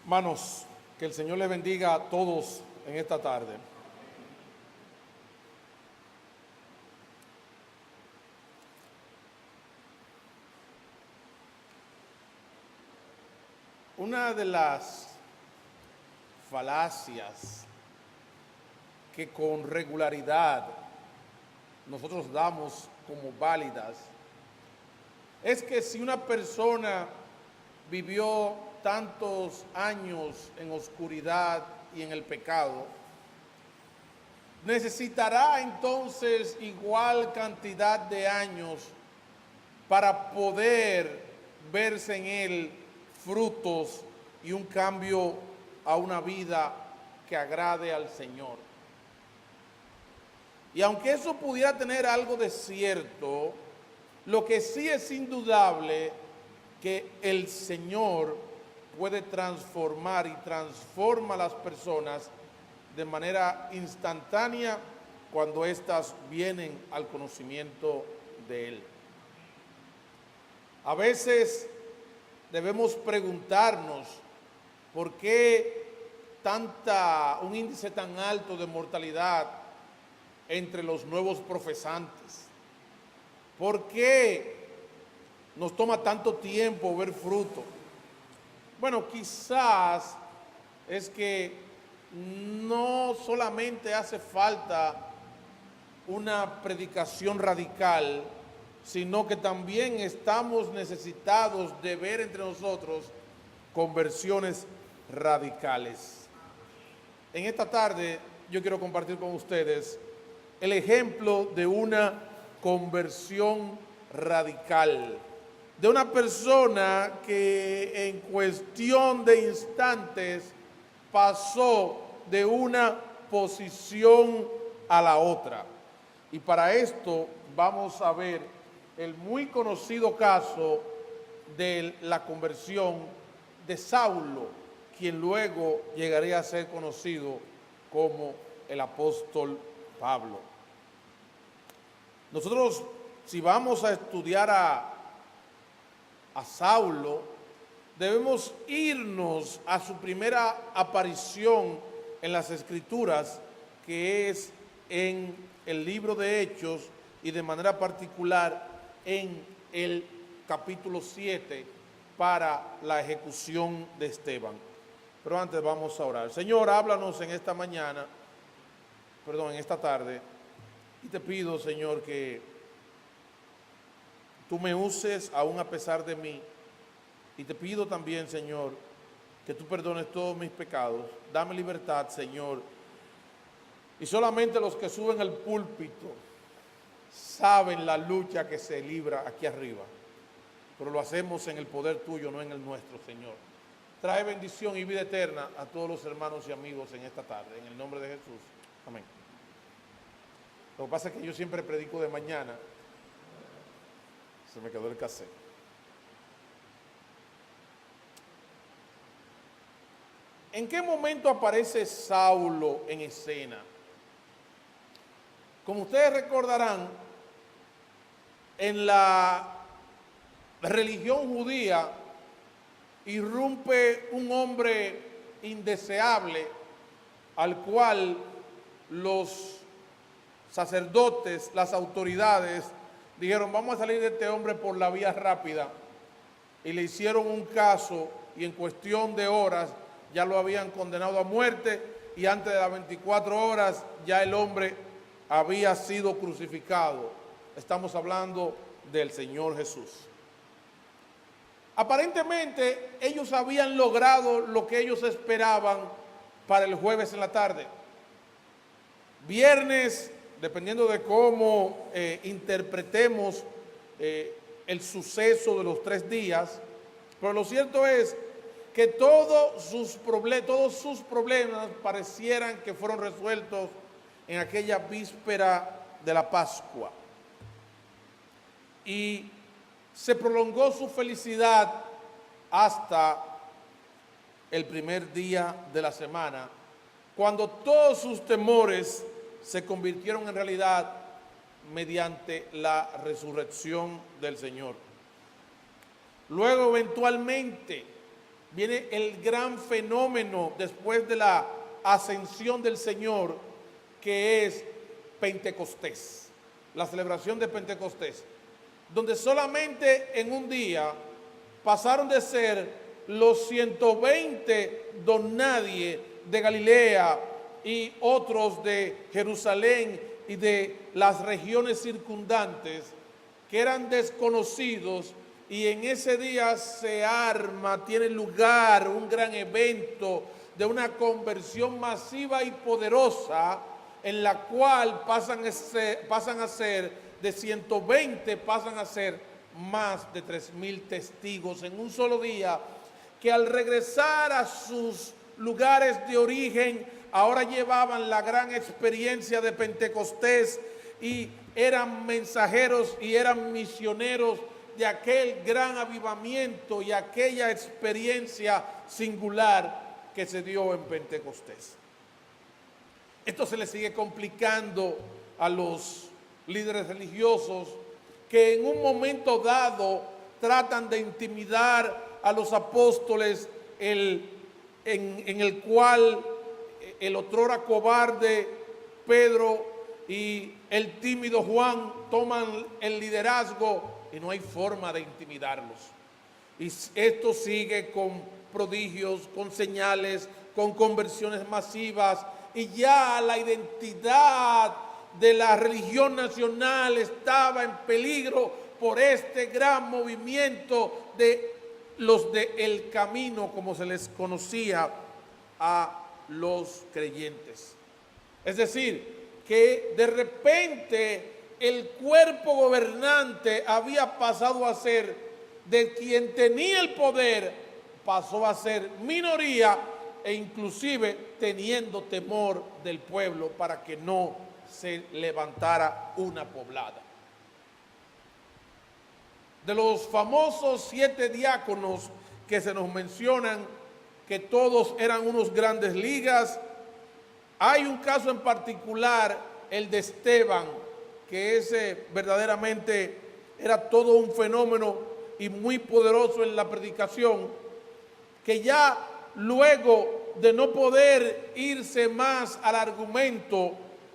Hermanos, que el Señor les bendiga a todos en esta tarde. Una de las falacias que con regularidad nosotros damos como válidas es que si una persona vivió tantos años en oscuridad y en el pecado, necesitará entonces igual cantidad de años para poder verse en él frutos y un cambio a una vida que agrade al Señor. Y aunque eso pudiera tener algo de cierto, lo que sí es indudable que el Señor puede transformar y transforma a las personas de manera instantánea cuando éstas vienen al conocimiento de Él. A veces debemos preguntarnos por qué un índice tan alto de mortalidad entre los nuevos profesantes. ¿Por qué nos toma tanto tiempo ver fruto? Bueno, quizás es que no solamente hace falta una predicación radical, sino que también estamos necesitados de ver entre nosotros conversiones radicales. En esta tarde yo quiero compartir con ustedes el ejemplo de una conversión radical, de una persona que en cuestión de instantes pasó de una posición a la otra. Y para esto vamos a ver el muy conocido caso de la conversión de Saulo, quien luego llegaría a ser conocido como el apóstol Pablo. Nosotros, si vamos a estudiar a Saulo, debemos irnos a su primera aparición en las Escrituras, que es en el libro de Hechos y de manera particular en el capítulo 7 para la ejecución de Esteban. Pero antes vamos a orar. Señor, háblanos en esta tarde, y te pido, Señor, que tú me uses aún a pesar de mí. Y te pido también, Señor, que tú perdones todos mis pecados. Dame libertad, Señor. Y solamente los que suben al púlpito saben la lucha que se libra aquí arriba. Pero lo hacemos en el poder tuyo, no en el nuestro, Señor. Trae bendición y vida eterna a todos los hermanos y amigos en esta tarde. En el nombre de Jesús. Amén. Lo que pasa es que yo siempre predico de mañana. Se me quedó el cassette. ¿En qué momento aparece Saulo en escena? Como ustedes recordarán, en la religión judía irrumpe un hombre indeseable al cual los sacerdotes, las autoridades, dijeron: vamos a salir de este hombre por la vía rápida, y le hicieron un caso y en cuestión de horas ya lo habían condenado a muerte, y antes de las 24 horas ya el hombre había sido crucificado. Estamos hablando del Señor Jesús. Aparentemente ellos habían logrado lo que ellos esperaban para el jueves en la tarde. Viernes, dependiendo de cómo interpretemos el suceso de los 3 días, pero lo cierto es que todos sus problemas parecieran que fueron resueltos en aquella víspera de la Pascua. Y se prolongó su felicidad hasta el primer día de la semana, cuando todos sus temores se convirtieron en realidad mediante la resurrección del Señor. Luego, eventualmente, viene el gran fenómeno después de la ascensión del Señor, que es Pentecostés, la celebración de Pentecostés, donde solamente en un día pasaron de ser los 120 don nadie de Galilea y otros de Jerusalén y de las regiones circundantes, que eran desconocidos, y en ese día se arma, tiene lugar un gran evento de una conversión masiva y poderosa, en la cual pasan a ser de 120, pasan a ser más de 3,000 testigos en un solo día, que al regresar a sus lugares de origen, ahora llevaban la gran experiencia de Pentecostés y eran mensajeros y eran misioneros de aquel gran avivamiento y aquella experiencia singular que se dio en Pentecostés. Esto se le sigue complicando a los líderes religiosos, que en un momento dado tratan de intimidar a los apóstoles, en el cual el otrora cobarde Pedro y el tímido Juan toman el liderazgo, y no hay forma de intimidarlos. Y esto sigue con prodigios, con señales, con conversiones masivas, y ya la identidad de la religión nacional estaba en peligro por este gran movimiento de los de El Camino, como se les conocía a los creyentes. Es decir, que de repente el cuerpo gobernante había pasado a ser, de quien tenía el poder, pasó a ser minoría, e inclusive teniendo temor del pueblo para que no se levantara una poblada. De los famosos 7 diáconos que se nos mencionan, que todos eran unos grandes ligas, hay un caso en particular, el de Esteban, que ese verdaderamente era todo un fenómeno y muy poderoso en la predicación, que ya luego de no poder irse más al argumento,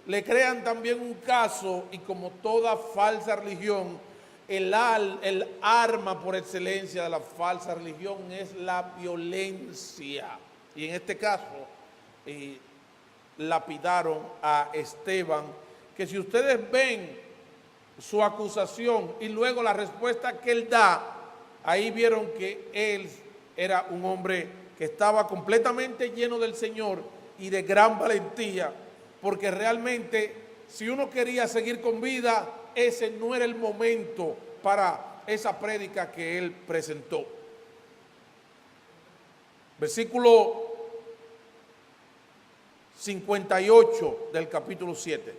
le crean también un caso, y como toda falsa religión, el arma por excelencia de la falsa religión es la violencia. Y en este caso lapidaron a Esteban, que si ustedes ven su acusación y luego la respuesta que él da, ahí vieron que él era un hombre que estaba completamente lleno del Señor y de gran valentía, porque realmente si uno quería seguir con vida, ese no era el momento para esa prédica que él presentó. Versículo 58 del capítulo 7.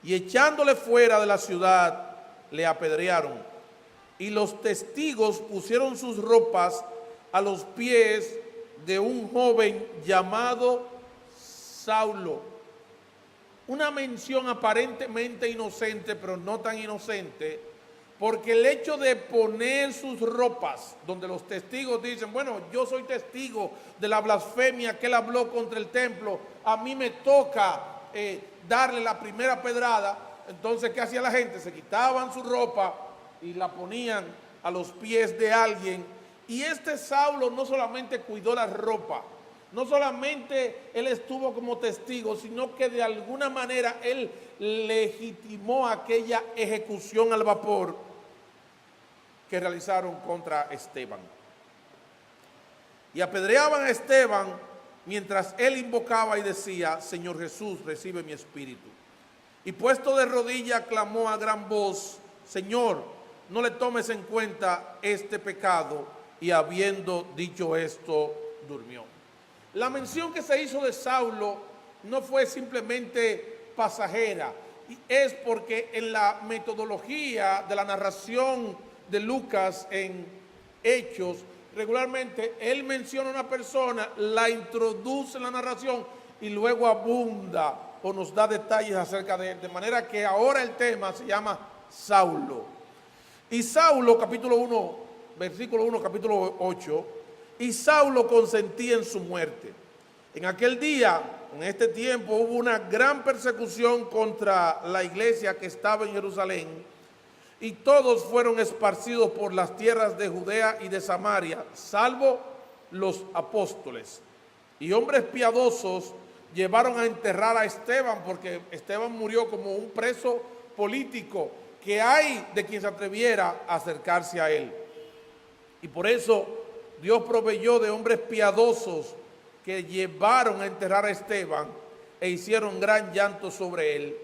Y echándole fuera de la ciudad, le apedrearon, y los testigos pusieron sus ropas a los pies de un joven llamado Saulo. Una mención aparentemente inocente, pero no tan inocente, porque el hecho de poner sus ropas, donde los testigos dicen, bueno, yo soy testigo de la blasfemia que él habló contra el templo, a mí me toca darle la primera pedrada. Entonces, ¿qué hacía la gente? Se quitaban su ropa y la ponían a los pies de alguien. Y este Saulo no solamente cuidó la ropa, no solamente él estuvo como testigo, sino que de alguna manera él legitimó aquella ejecución al vapor que realizaron contra Esteban. Y apedreaban a Esteban mientras él invocaba y decía, Señor Jesús, recibe mi espíritu. Y puesto de rodillas clamó a gran voz, Señor, no le tomes en cuenta este pecado. Y habiendo dicho esto, durmió. La mención que se hizo de Saulo no fue simplemente pasajera, y es porque en la metodología de la narración de Lucas en Hechos, regularmente él menciona a una persona, la introduce en la narración y luego abunda o nos da detalles acerca de él, de manera que ahora el tema se llama Saulo. Y Saulo, capítulo 1, versículo 1, capítulo 8, y Saulo consentía en su muerte. En aquel día, en este tiempo, hubo una gran persecución contra la iglesia que estaba en Jerusalén, y todos fueron esparcidos por las tierras de Judea y de Samaria, salvo los apóstoles. Y hombres piadosos llevaron a enterrar a Esteban, porque Esteban murió como un preso político, que hay de quien se atreviera a acercarse a él. Y por eso Dios proveyó de hombres piadosos que llevaron a enterrar a Esteban e hicieron gran llanto sobre él.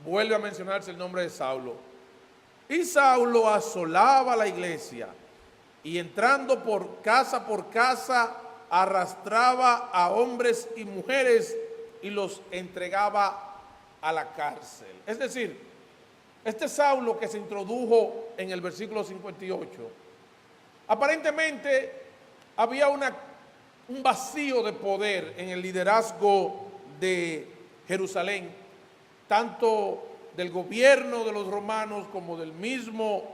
Vuelve a mencionarse el nombre de Saulo. Y Saulo asolaba la iglesia y entrando por casa arrastraba a hombres y mujeres y los entregaba a la cárcel. Es decir, este Saulo que se introdujo en el versículo 58, aparentemente había un vacío de poder en el liderazgo de Jerusalén, tanto del gobierno de los romanos como los mismos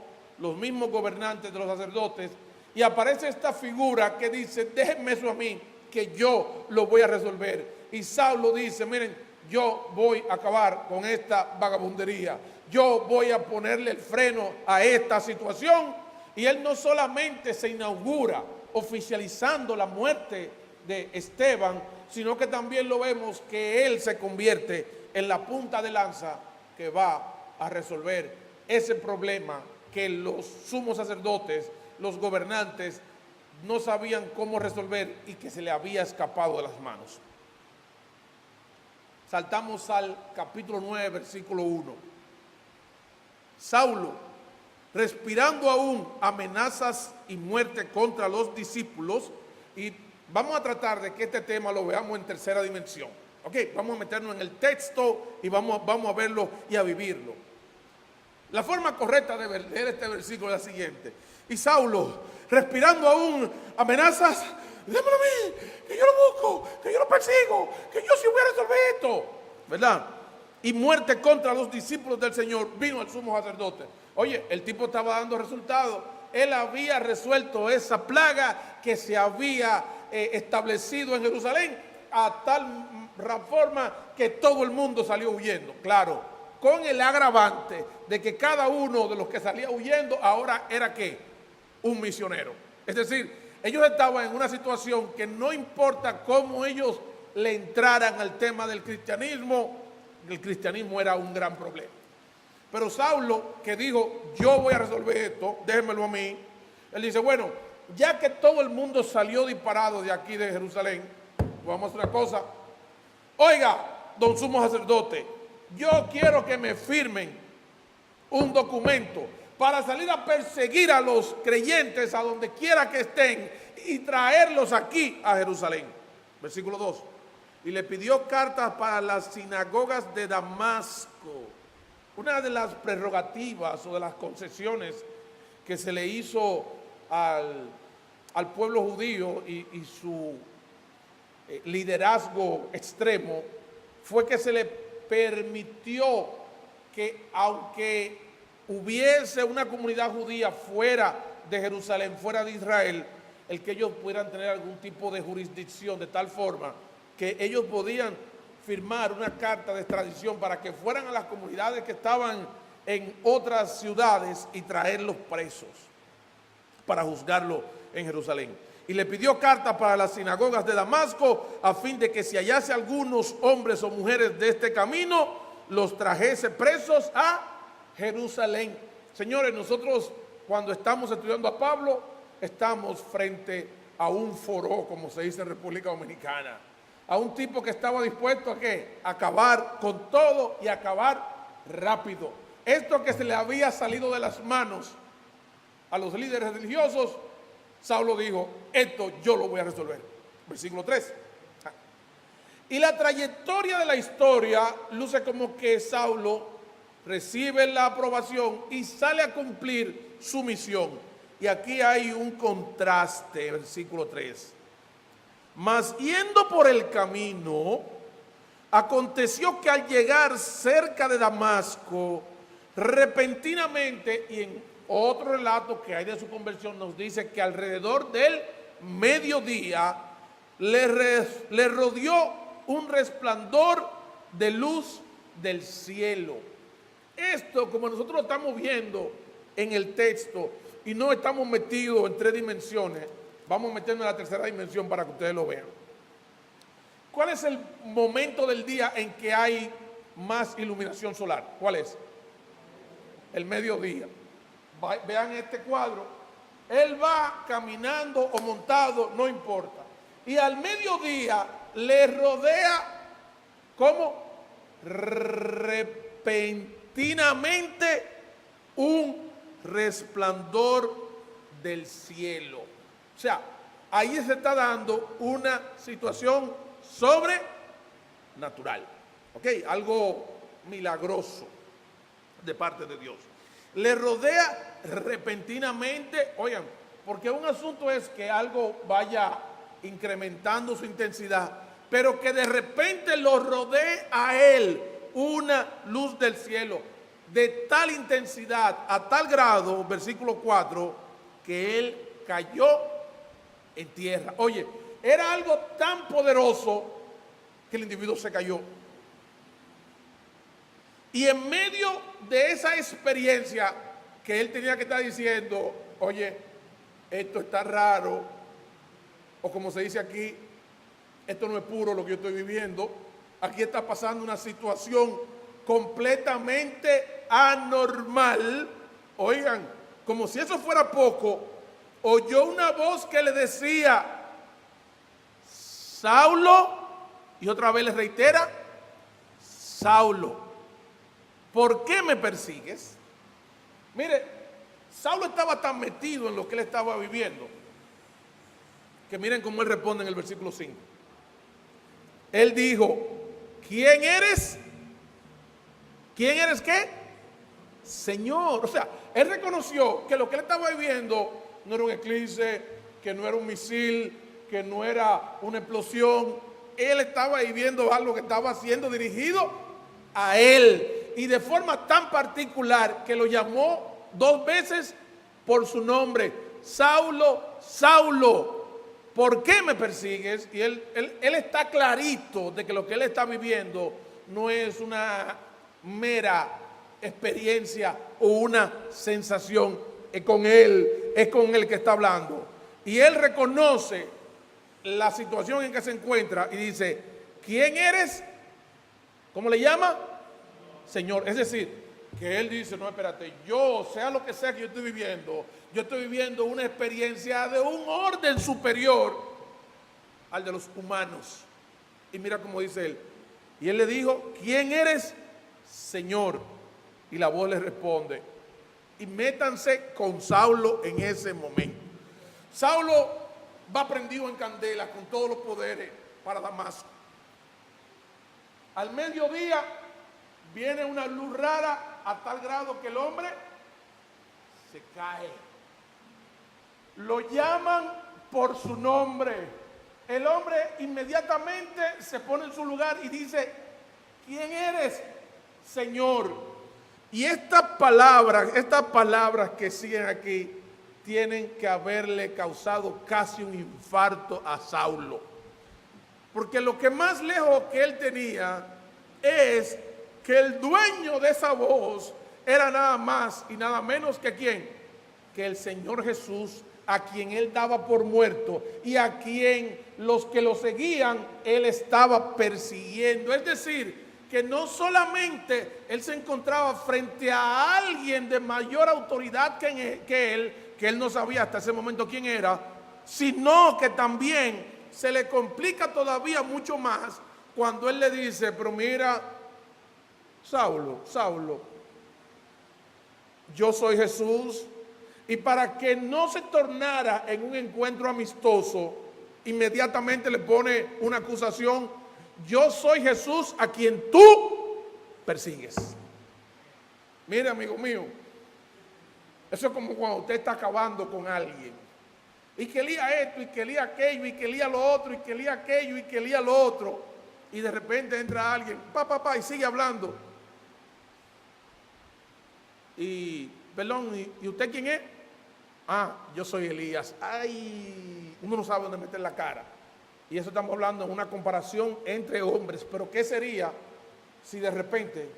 gobernantes de los sacerdotes, y aparece esta figura que dice: déjenme eso a mí, que yo lo voy a resolver. Y Saulo dice: miren, yo voy a acabar con esta vagabundería, yo voy a ponerle el freno a esta situación. Y él no solamente se inaugura oficializando la muerte de Esteban, sino que también lo vemos que él se convierte en la punta de lanza que va a resolver ese problema que los sumos sacerdotes, los gobernantes, no sabían cómo resolver y que se le había escapado de las manos. Saltamos al capítulo 9, versículo 1. Saulo, respirando aún amenazas y muerte contra los discípulos, y vamos a tratar de que este tema lo veamos en tercera dimensión. Ok, vamos a meternos en el texto y vamos a verlo y a vivirlo. La forma correcta de leer este versículo es la siguiente: y Saulo, respirando aún amenazas, démoslo a mí, que yo lo busco, que yo lo persigo, que yo sí voy a resolver esto, ¿verdad? Y muerte contra los discípulos del Señor, vino el sumo sacerdote. Oye, el tipo estaba dando resultados. Él había resuelto esa plaga que se había establecido en Jerusalén, a tal forma que todo el mundo salió huyendo. Claro, con el agravante de que cada uno de los que salía huyendo ahora era ¿qué? Un misionero. Es decir, ellos estaban en una situación que no importa cómo ellos le entraran al tema del cristianismo, el cristianismo era un gran problema. Pero Saulo, que dijo: yo voy a resolver esto, déjenmelo a mí, él dice: bueno, ya que todo el mundo salió disparado de aquí de Jerusalén, vamos a hacer una cosa. Oiga, don sumo sacerdote, yo quiero que me firmen un documento para salir a perseguir a los creyentes a donde quiera que estén y traerlos aquí a Jerusalén. Versículo 2. Y le pidió cartas para las sinagogas de Damasco. Una de las prerrogativas o de las concesiones que se le hizo al pueblo judío y su liderazgo extremo fue que se le permitió que, aunque hubiese una comunidad judía fuera de Jerusalén, fuera de Israel, el que ellos pudieran tener algún tipo de jurisdicción, de tal forma que ellos podían firmar una carta de extradición para que fueran a las comunidades que estaban en otras ciudades y traerlos presos para juzgarlo en Jerusalén. Y le pidió carta para las sinagogas de Damasco, a fin de que si hallase algunos hombres o mujeres de este camino, los trajese presos a Jerusalén. Señores, nosotros cuando estamos estudiando a Pablo, estamos frente a un foro, como se dice en República Dominicana, a un tipo que estaba dispuesto a ¿qué? A acabar con todo y acabar rápido. Esto que se le había salido de las manos a los líderes religiosos, Saulo dijo: esto yo lo voy a resolver. Versículo 3. Y la trayectoria de la historia luce como que Saulo recibe la aprobación y sale a cumplir su misión. Y aquí hay un contraste, versículo 3. Mas yendo por el camino, aconteció que al llegar cerca de Damasco, repentinamente, y en otro relato que hay de su conversión nos dice que alrededor de él mediodía le rodeó un resplandor de luz del cielo. Esto, como nosotros lo estamos viendo en el texto y no estamos metidos en 3 dimensiones, vamos a meternos en la tercera dimensión para que ustedes lo vean. ¿Cuál es el momento del día en que hay más iluminación solar? ¿Cuál es? El mediodía. Vean este cuadro. Él va caminando o montado, no importa. Y al mediodía le rodea, ¿cómo? Repentinamente un resplandor del cielo. O sea, ahí se está dando una situación sobrenatural. ¿Ok? Algo milagroso de parte de Dios. Le rodea repentinamente, oigan, porque un asunto es que algo vaya incrementando su intensidad, pero que de repente lo rodee a él una luz del cielo de tal intensidad, a tal grado, versículo 4, que él cayó en tierra. Oye, era algo tan poderoso que el individuo se cayó. Y en medio de esa experiencia que él tenía que estar diciendo, oye, esto está raro, o como se dice aquí, esto no es puro lo que yo estoy viviendo, aquí está pasando una situación completamente anormal. Oigan, como si eso fuera poco, oyó una voz que le decía, Saulo, y otra vez le reitera, Saulo, ¿por qué me persigues? Mire, Saulo estaba tan metido en lo que él estaba viviendo, que miren cómo él responde en el versículo 5. Él dijo, ¿quién eres? ¿Quién eres qué? Señor. O sea, él reconoció que lo que él estaba viviendo no era un eclipse, que no era un misil, que no era una explosión. Él estaba viviendo algo que estaba siendo dirigido a él. Y de forma tan particular que lo llamó 2 veces por su nombre. Saulo, Saulo, ¿por qué me persigues? Y él está clarito de que lo que él está viviendo no es una mera experiencia o una sensación. Es con él que está hablando. Y él reconoce la situación en que se encuentra y dice, ¿quién eres? ¿Cómo le llama? Señor. Es decir, que él dice, no, espérate, yo, sea lo que sea que yo estoy viviendo una experiencia de un orden superior al de los humanos. Y mira cómo dice él. Y él le dijo, ¿quién eres? Señor. Y la voz le responde, y métanse con Saulo en ese momento. Saulo va prendido en candela con todos los poderes para Damasco. Al mediodía viene una luz rara a tal grado que el hombre se cae. Lo llaman por su nombre. El hombre inmediatamente se pone en su lugar y dice, ¿quién eres, Señor? Y estas palabras que siguen aquí tienen que haberle causado casi un infarto a Saulo. Porque lo que más lejos que él tenía es que el dueño de esa voz era nada más y nada menos que ¿quién? Que el Señor Jesús, a quien él daba por muerto y a quien los que lo seguían él estaba persiguiendo. Es decir, que no solamente él se encontraba frente a alguien de mayor autoridad que él no sabía hasta ese momento quién era, sino que también se le complica todavía mucho más cuando él le dice, pero mira, Saulo, Saulo, yo soy Jesús. Y para que no se tornara en un encuentro amistoso, inmediatamente le pone una acusación, yo soy Jesús a quien tú persigues. Mire, amigo mío, eso es como cuando usted está acabando con alguien. Y que lía esto, y que lía aquello, y que lía lo otro, y que lía aquello, y que lía lo otro. Y de repente entra alguien, y sigue hablando. Y, perdón, ¿y usted quién es? Ah, yo soy Elías. Ay, uno no sabe dónde meter la cara. Y eso estamos hablando en una comparación entre hombres. Pero ¿qué sería si de repente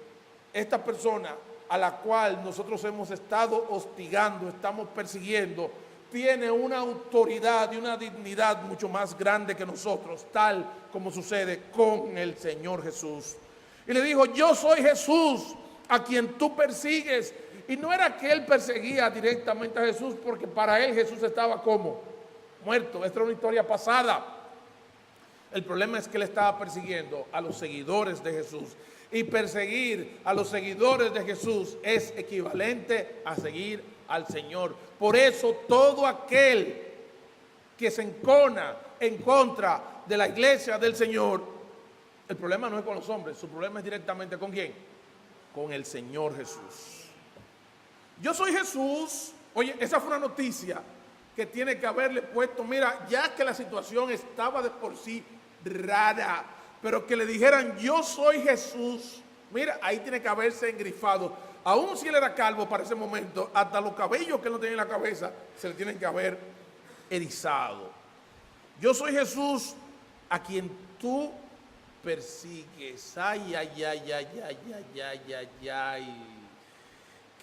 esta persona a la cual nosotros hemos estado hostigando, estamos persiguiendo, tiene una autoridad y una dignidad mucho más grande que nosotros, tal como sucede con el Señor Jesús? Y le dijo: yo soy Jesús a quien tú persigues. Y no era que él perseguía directamente a Jesús, porque para él Jesús estaba como muerto. Esta era una historia pasada. El problema es que él estaba persiguiendo a los seguidores de Jesús. Y perseguir a los seguidores de Jesús es equivalente a seguir al Señor. Por eso todo aquel que se encona en contra de la iglesia del Señor, el problema no es con los hombres, su problema es directamente ¿con quién? Con el Señor Jesús. Yo soy Jesús. Oye, esa fue una noticia que tiene que haberle puesto, mira, ya que la situación estaba de por sí rara, pero que le dijeran: yo soy Jesús. Mira, ahí tiene que haberse engrifado. Aún si él era calvo para ese momento, hasta los cabellos que él no tenía en la cabeza se le tienen que haber erizado. Yo soy Jesús a quien tú persigues. Ay, ay, ay, ay, ay, ay, ay, ay, ay.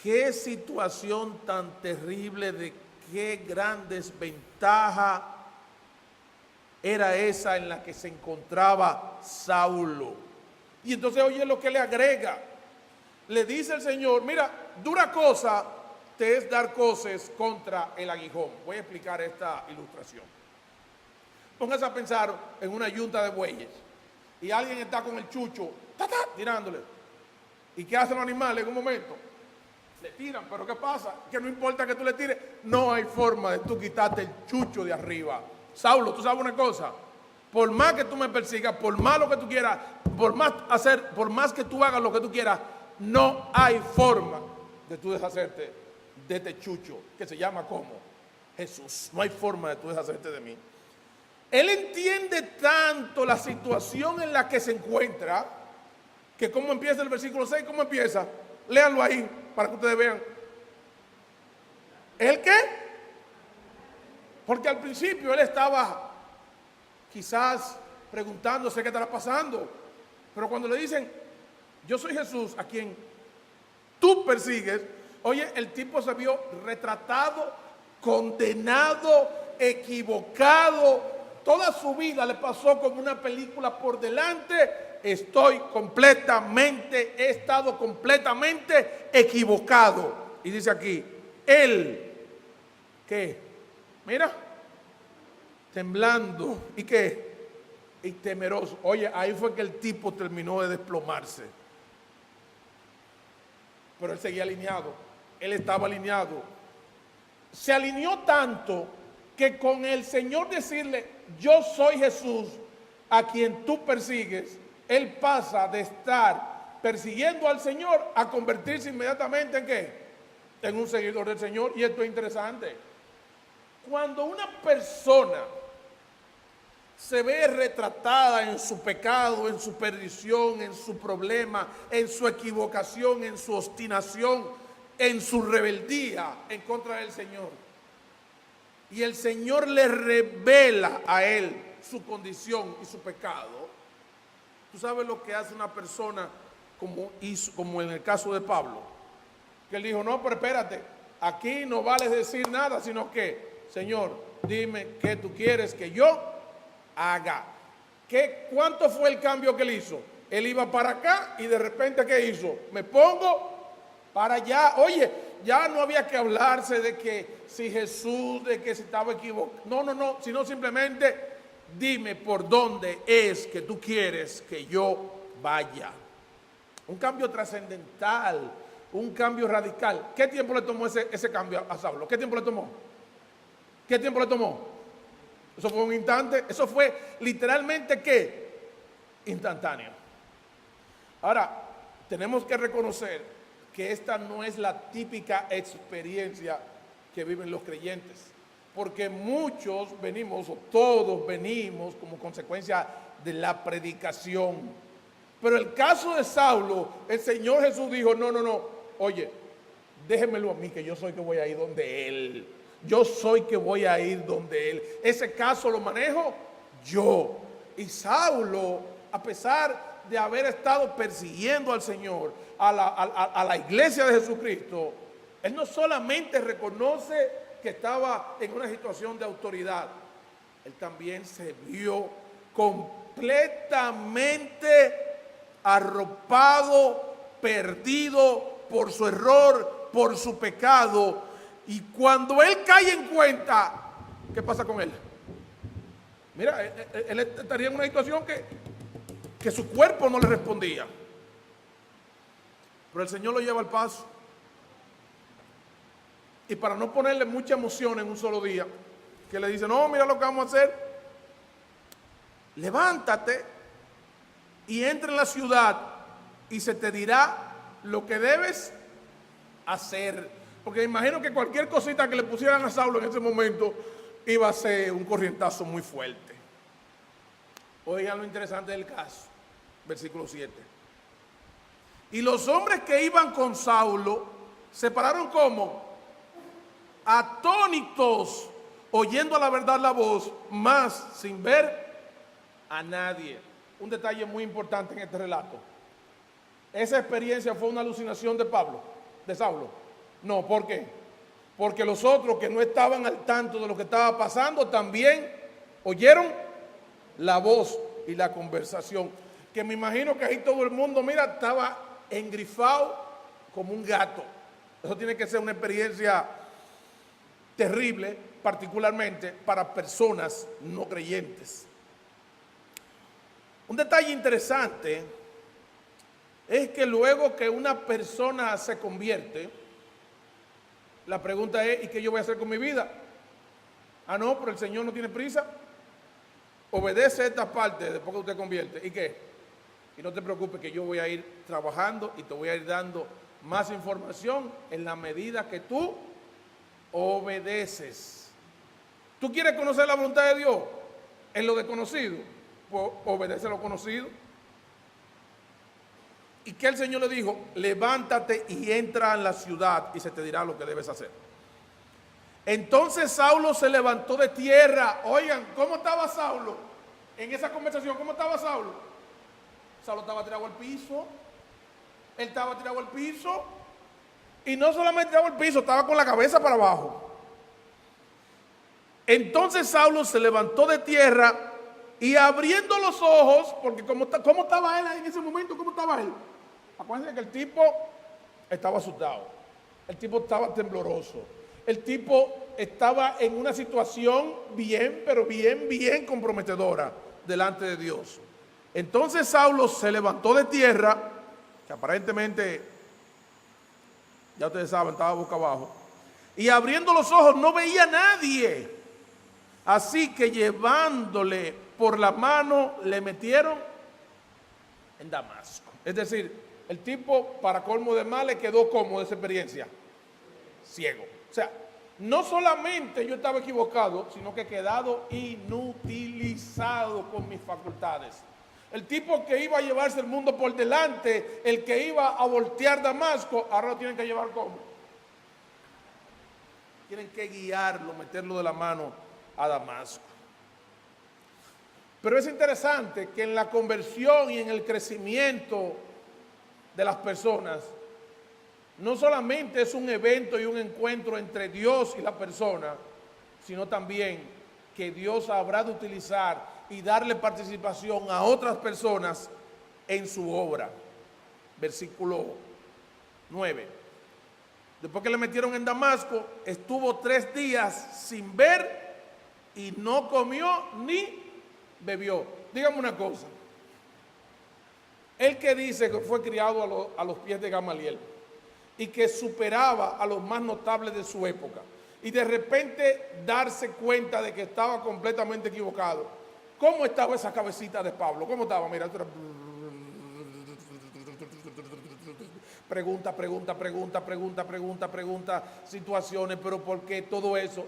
Qué situación tan terrible, de qué gran desventaja era esa en la que se encontraba Saulo. Y entonces oye lo que le agrega. Le dice el Señor: mira, dura cosa te es dar coces contra el aguijón. Voy a explicar esta ilustración. Póngase a pensar en una yunta de bueyes y alguien está con el chucho tirándole. ¿Y qué hacen los animales en un momento? Le tiran. Pero ¿qué pasa? Que no importa que tú le tires, no hay forma de tú quitarte el chucho de arriba. Saulo, tú sabes una cosa: por más que tú me persigas, por más lo que tú quieras, por más que tú hagas lo que tú quieras, no hay forma de tú deshacerte de este chucho que se llama ¿cómo? Jesús. No hay forma de tú deshacerte de mí. Él entiende tanto la situación en la que se encuentra, que ¿cómo empieza el versículo 6? ¿Cómo empieza? Léanlo ahí para que ustedes vean. ¿El qué? Porque al principio él estaba quizás preguntándose qué estará pasando. Pero cuando le dicen: yo soy Jesús a quien tú persigues, oye, el tipo se vio retratado, condenado, equivocado. Toda su vida le pasó como una película por delante. He estado completamente equivocado. Y dice aquí, él, ¿qué? Mira, temblando, ¿y qué? Y temeroso. Oye, ahí fue que el tipo terminó de desplomarse. Pero él seguía alineado, él estaba alineado. Se alineó tanto que con el Señor decirle: yo soy Jesús a quien tú persigues, él pasa de estar persiguiendo al Señor a convertirse inmediatamente ¿en qué? En un seguidor del Señor. Y esto es interesante. Cuando una persona se ve retratada en su pecado, en su perdición, en su problema, en su equivocación, en su obstinación, en su rebeldía en contra del Señor, y el Señor le revela a él su condición y su pecado, ¿tú sabes lo que hace una persona como en el caso de Pablo? Que él dijo: no, pero espérate, aquí no vale decir nada, sino que, Señor, dime qué tú quieres que yo haga. ¿Cuánto fue el cambio que él hizo? Él iba para acá y de repente ¿qué hizo? Me pongo para allá. Oye, ya no había que hablarse de que si Jesús, de que si estaba equivocado. No, sino simplemente dime por dónde es que tú quieres que yo vaya. Un cambio trascendental, un cambio radical. ¿Qué tiempo le tomó ese cambio a Saulo? ¿Qué tiempo le tomó? ¿Qué tiempo le tomó? Eso fue un instante. Eso fue literalmente ¿qué? Instantáneo. Ahora, tenemos que reconocer que esta no es la típica experiencia que viven los creyentes, porque muchos venimos, o todos venimos, como consecuencia de la predicación. Pero el caso de Saulo, el Señor Jesús dijo: no, oye, déjenmelo a mí, que yo soy que voy a ir donde él. Yo soy que voy a ir donde él. Ese caso lo manejo yo. Y Saulo, a pesar de haber estado persiguiendo al Señor, a la iglesia de Jesucristo, él no solamente reconoce que estaba en una situación de autoridad, él también se vio completamente arropado, perdido por su error, por su pecado. Y cuando él cae en cuenta, ¿qué pasa con él? Mira, él estaría en una situación que su cuerpo no le respondía. Pero el Señor lo lleva al paso. Y para no ponerle mucha emoción en un solo día, que le dice, no, mira lo que vamos a hacer. Levántate y entra en la ciudad y se te dirá lo que debes hacer. Porque me imagino que cualquier cosita que le pusieran a Saulo en ese momento iba a ser un corrientazo muy fuerte. Oigan lo interesante del caso, versículo 7. Y los hombres que iban con Saulo se pararon como atónitos, oyendo a la verdad la voz, mas sin ver a nadie. Un detalle muy importante en este relato. Esa experiencia fue una alucinación de Saulo. No, ¿por qué? Porque los otros que no estaban al tanto de lo que estaba pasando también oyeron la voz y la conversación. Que me imagino que ahí todo el mundo, mira, estaba engrifado como un gato. Eso tiene que ser una experiencia terrible, particularmente para personas no creyentes. Un detalle interesante es que luego que una persona se convierte, la pregunta es, ¿y qué yo voy a hacer con mi vida? Ah, no, pero el Señor no tiene prisa. Obedece esta parte después que usted convierte. ¿Y qué? Y no te preocupes que yo voy a ir trabajando y te voy a ir dando más información en la medida que tú obedeces. ¿Tú quieres conocer la voluntad de Dios en lo desconocido? Pues obedece lo conocido. ¿Y qué el Señor le dijo? Levántate y entra en la ciudad y se te dirá lo que debes hacer. Entonces Saulo se levantó de tierra. Oigan, ¿cómo estaba Saulo? En esa conversación, ¿cómo estaba Saulo? Saulo estaba tirado al piso. Él estaba tirado al piso. Y no solamente tirado al piso, estaba con la cabeza para abajo. Entonces Saulo se levantó de tierra y abriendo los ojos, porque ¿cómo estaba él en ese momento? ¿Cómo estaba él? Acuérdense que el tipo estaba asustado. El tipo estaba tembloroso. El tipo estaba en una situación bien, pero bien comprometedora delante de Dios. Entonces Saulo se levantó de tierra, que aparentemente, ya ustedes saben, estaba boca abajo, y abriendo los ojos no veía a nadie. Así que llevándole por la mano le metieron en Damasco. Es decir, el tipo, para colmo de males, quedó como de esa experiencia, ciego. O sea, no solamente yo estaba equivocado, sino que he quedado inutilizado con mis facultades. El tipo que iba a llevarse el mundo por delante, el que iba a voltear Damasco, ahora lo tienen que llevar ¿cómo? Tienen que guiarlo, meterlo de la mano a Damasco. Pero es interesante que en la conversión y en el crecimiento de las personas, no solamente es un evento y un encuentro entre Dios y la persona, sino también que Dios habrá de utilizar y darle participación a otras personas en su obra. Versículo 9. Después que le metieron en Damasco, estuvo 3 días sin ver y no comió ni bebió. Dígame una cosa. El que dice que fue criado a los pies de Gamaliel y que superaba a los más notables de su época, y de repente darse cuenta de que estaba completamente equivocado. ¿Cómo estaba esa cabecita de Pablo? ¿Cómo estaba? Mira, pregunta, situaciones, pero ¿por qué todo eso?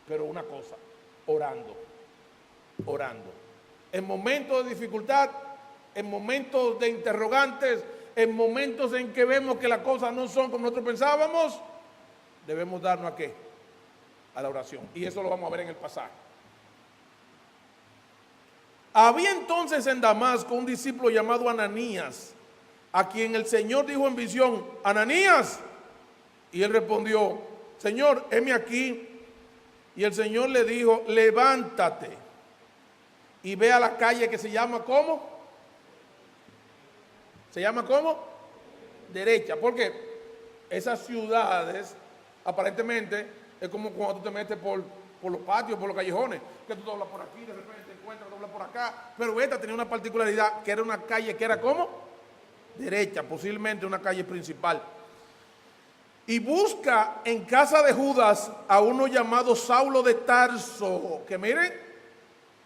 Pero una cosa, orando. En momentos de dificultad, en momentos de interrogantes, en momentos en que vemos que las cosas no son como nosotros pensábamos, debemos darnos ¿a qué? a la oración. Y eso lo vamos a ver en el pasaje. Había entonces en Damasco un discípulo llamado Ananías, a quien el Señor dijo en visión: Ananías. Y él respondió: Señor, heme aquí. Y el Señor le dijo: levántate y ve a la calle que se llama ¿cómo? ¿Se llama cómo? Derecha. Porque esas ciudades aparentemente es como cuando tú te metes por los patios, por los callejones, que tú doblas por aquí, de repente encuentras, doblas por acá. Pero esta tenía una particularidad, que era una calle que era ¿cómo? Derecha, posiblemente una calle principal. Y busca en casa de Judas a uno llamado Saulo de Tarso, que miren,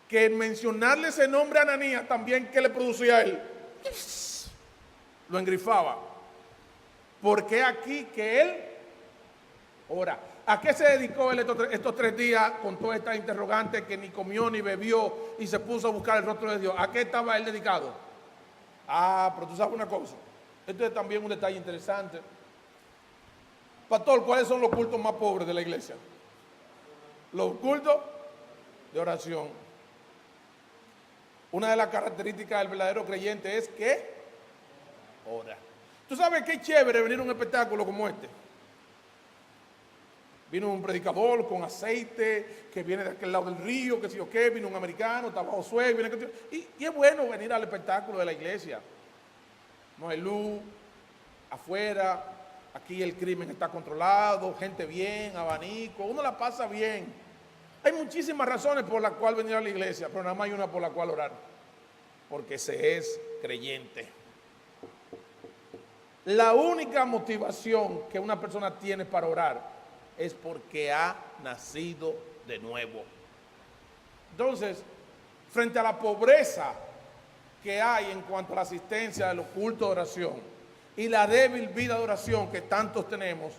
que mencionarle ese nombre a Ananías también, ¿qué le producía a él? Lo engrifaba. Porque aquí que él ora. ¿A qué se dedicó él estos 3 días con todas estas interrogantes, que ni comió ni bebió y se puso a buscar el rostro de Dios? ¿A qué estaba él dedicado? Pero tú sabes una cosa, esto es también un detalle interesante. Pastor, ¿cuáles son los cultos más pobres de la iglesia? Los cultos de oración. Una de las características del verdadero creyente es que ora. ¿Tú sabes qué chévere venir a un espectáculo como este? Vino un predicador con aceite, que viene de aquel lado del río, que si o qué, vino un americano, estaba Josué, y es bueno venir al espectáculo de la iglesia. No hay luz, afuera, aquí el crimen está controlado, gente bien, abanico, uno la pasa bien. Hay muchísimas razones por las cuales venir a la iglesia, pero nada más hay una por la cual orar, porque se es creyente. La única motivación que una persona tiene para orar es porque ha nacido de nuevo. Entonces, frente a la pobreza que hay en cuanto a la asistencia de los cultos de oración y la débil vida de oración que tantos tenemos,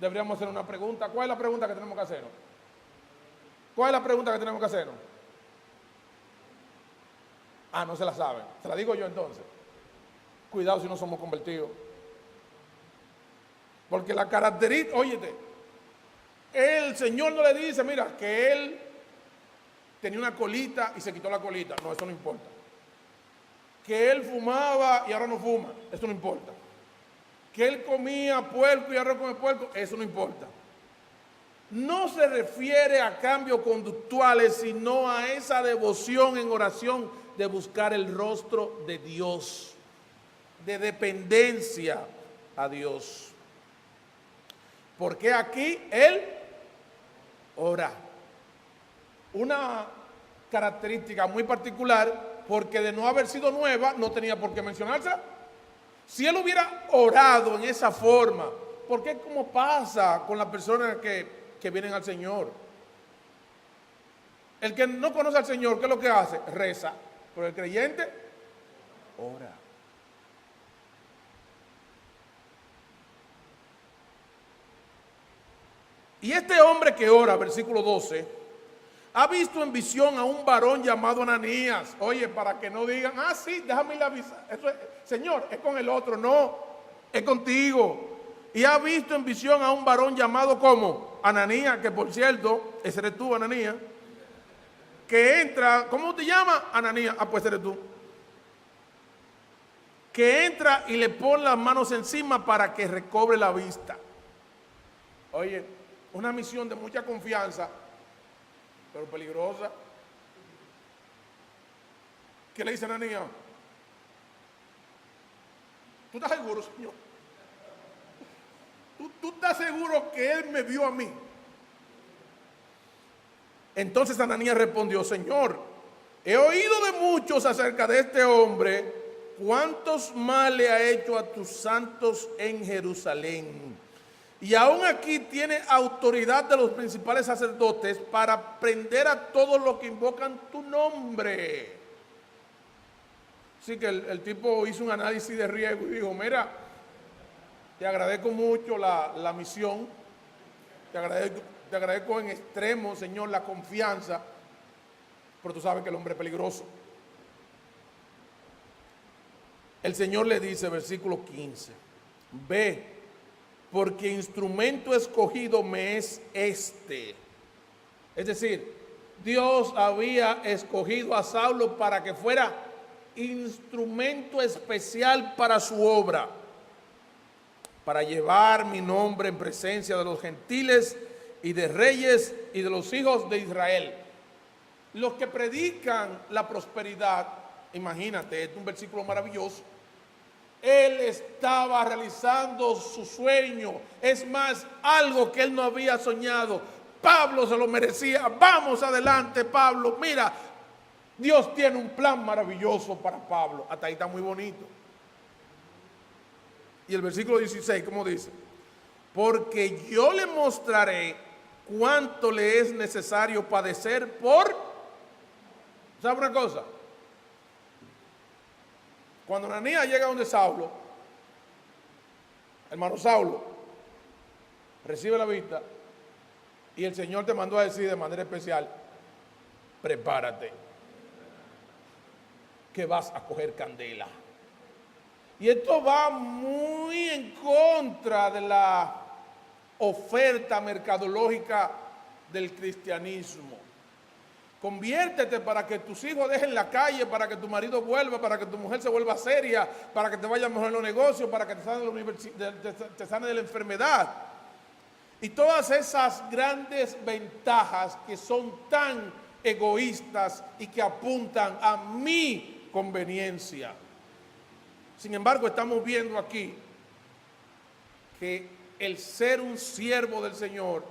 deberíamos hacer una pregunta. ¿Cuál es la pregunta que tenemos que hacernos? ¿Cuál es la pregunta que tenemos que hacernos? No se la saben. Se la digo yo entonces. Cuidado si no somos convertidos. Porque la característica, óyete, el Señor no le dice, mira, que él tenía una colita y se quitó la colita. No, eso no importa. Que él fumaba y ahora no fuma. Eso no importa. Que él comía puerco y ahora come puerco. Eso no importa. No se refiere a cambios conductuales, sino a esa devoción en oración de buscar el rostro de Dios, de dependencia a Dios. Porque aquí él ora. Una característica muy particular, porque de no haber sido nueva, no tenía por qué mencionarse. Si él hubiera orado en esa forma, porque es como pasa con las personas que vienen al Señor. El que no conoce al Señor, ¿qué es lo que hace? Reza. Pero el creyente ora. Y este hombre que ora, versículo 12, ha visto en visión a un varón llamado Ananías. Oye, para que no digan, sí, déjame ir a avisar. Señor, es con el otro. No, es contigo. Y ha visto en visión a un varón llamado como Ananías, que por cierto, ese eres tú, Ananías, que entra, ¿cómo te llamas? Ananías, pues eres tú. Que entra y le pone las manos encima para que recobre la vista. Oye, una misión de mucha confianza, pero peligrosa. ¿Qué le dice Ananías? ¿Tú estás seguro, Señor? ¿Tú estás seguro que Él me vio a mí? Entonces Ananías respondió: Señor, he oído de muchos acerca de este hombre, cuántos mal le ha hecho a tus santos en Jerusalén. Y aún aquí tiene autoridad de los principales sacerdotes para prender a todos los que invocan tu nombre. Así que el tipo hizo un análisis de riesgo y dijo: mira, te agradezco mucho la misión, te agradezco en extremo, Señor, la confianza, pero tú sabes que el hombre es peligroso. El Señor le dice, versículo 15, ve, porque instrumento escogido me es este, Es decir, Dios había escogido a Saulo para que fuera instrumento especial para su obra, para llevar mi nombre en presencia de los gentiles y de reyes y de los hijos de Israel. Los que predican la prosperidad, imagínate, este es un versículo maravilloso. Él estaba realizando su sueño, es más, algo que él no había soñado. Pablo se lo merecía. Vamos adelante, Pablo. Mira, Dios tiene un plan maravilloso para Pablo. Hasta ahí está muy bonito. Y el versículo 16, ¿cómo dice? Porque yo le mostraré cuánto le es necesario padecer por... ¿Sabe una cosa? Cuando Ananías llega donde Saulo, hermano Saulo, recibe la vista y el Señor te mandó a decir de manera especial, prepárate, que vas a coger candela. Y esto va muy en contra de la oferta mercadológica del cristianismo. Conviértete para que tus hijos dejen la calle, para que tu marido vuelva, para que tu mujer se vuelva seria, para que te vaya mejor en los negocios, para que te sane de la enfermedad. Y todas esas grandes ventajas que son tan egoístas y que apuntan a mi conveniencia. Sin embargo, estamos viendo aquí que el ser un siervo del Señor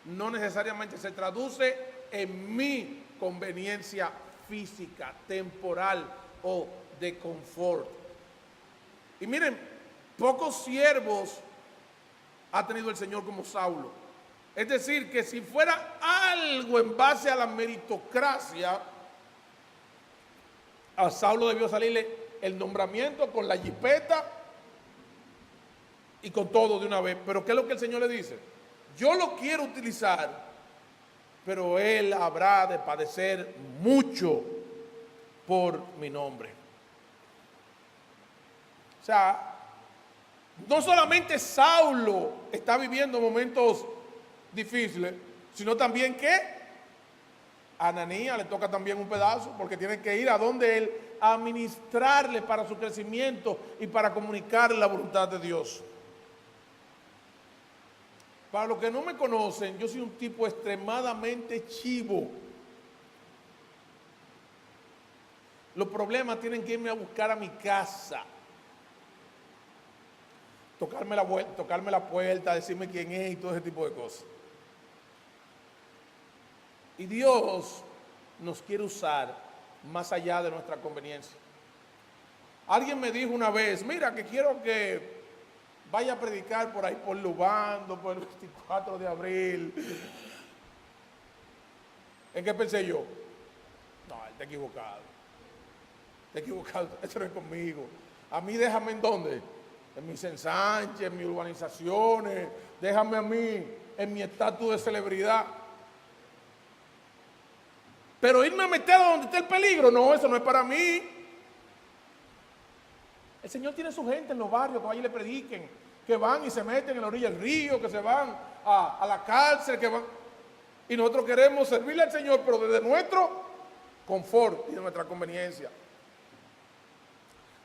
no necesariamente se traduce en mi conveniencia física, temporal o de confort. Y miren, pocos siervos ha tenido el Señor como Saulo. Es decir, que si fuera algo en base a la meritocracia, a Saulo debió salirle el nombramiento con la jipeta y con todo de una vez. Pero ¿qué es lo que el Señor le dice? Yo lo quiero utilizar, pero él habrá de padecer mucho por mi nombre. O sea, no solamente Saulo está viviendo momentos difíciles, sino también que a Ananías le toca también un pedazo, porque tiene que ir a donde él a ministrarle para su crecimiento y para comunicarle la voluntad de Dios. Para los que no me conocen, yo soy un tipo extremadamente chivo. Los problemas tienen que irme a buscar a mi casa, tocarme la puerta, decirme quién es y todo ese tipo de cosas. Y Dios nos quiere usar más allá de nuestra conveniencia. Alguien me dijo una vez, mira, que quiero que vaya a predicar por ahí, por Lubando, por el 24 de abril. ¿En qué pensé yo? No, él está equivocado. Está equivocado, eso no es conmigo. A mí déjame en dónde, en mis ensanches, en mis urbanizaciones, déjame a mí en mi estatus de celebridad. Pero irme a meter a donde está el peligro, no, eso no es para mí. El Señor tiene su gente en los barrios que vayan y le prediquen, que van y se meten en la orilla del río, que se van a la cárcel, que van. Y nosotros queremos servirle al Señor, pero desde nuestro confort y de nuestra conveniencia.